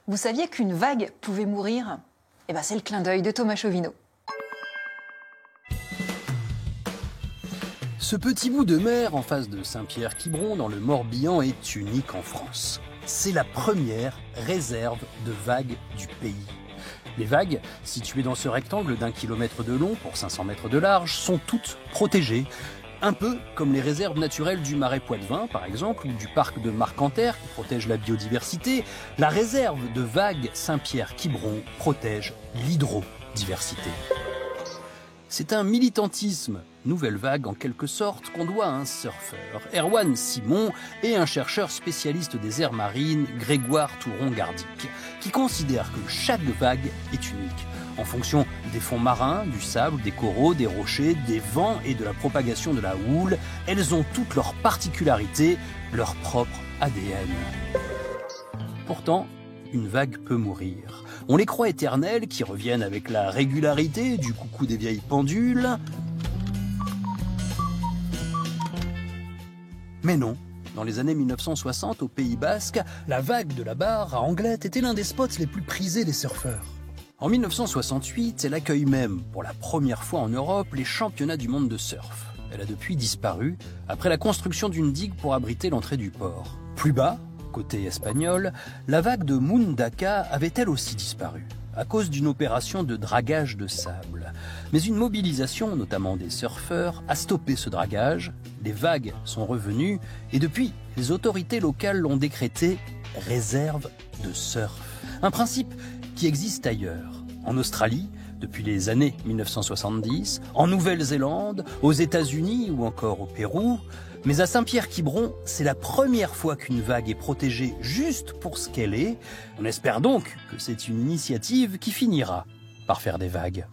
Vous saviez qu'une vague pouvait mourir? Eh ben, c'est le clin d'œil de Thomas Chauvineau. Ce petit bout de mer en face de Saint-Pierre-Quiberon dans le Morbihan est unique en France. C'est la première réserve de vagues du pays. Les vagues, situées dans ce rectangle d'1 kilomètre de long pour 500 mètres de large, sont toutes protégées. Un peu comme les réserves naturelles du Marais Poitevin, par exemple, ou du parc de Marcanterre, qui protège la biodiversité, la réserve de vagues Saint-Pierre-Quiberon protège l'hydrodiversité. C'est un militantisme, nouvelle vague en quelque sorte, qu'on doit à un surfeur, Erwan Simon, et un chercheur spécialiste des aires marines, Grégoire Touron-Gardic, qui considèrent que chaque vague est unique, en fonction des fonds marins, du sable, des coraux, des rochers, des vents et de la propagation de la houle. Elles ont toutes leurs particularités, leur propre ADN. Pourtant, une vague peut mourir. On les croit éternelles, qui reviennent avec la régularité du coucou des vieilles pendules. Mais non, dans les années 1960, au Pays Basque, la vague de la Barre à Anglette était l'un des spots les plus prisés des surfeurs. En 1968, elle accueille même, pour la première fois en Europe, les championnats du monde de surf. Elle a depuis disparu, après la construction d'une digue pour abriter l'entrée du port. Plus bas, côté espagnol, la vague de Mundaka avait elle aussi disparu, à cause d'une opération de dragage de sable. Mais une mobilisation, notamment des surfeurs, a stoppé ce dragage, les vagues sont revenues, et depuis, les autorités locales l'ont décrété réserve de surf. Un principe qui existe ailleurs, en Australie, depuis les années 1970, en Nouvelle-Zélande, aux États-Unis ou encore au Pérou. Mais à Saint-Pierre-Quiberon, c'est la première fois qu'une vague est protégée juste pour ce qu'elle est. On espère donc que c'est une initiative qui finira par faire des vagues.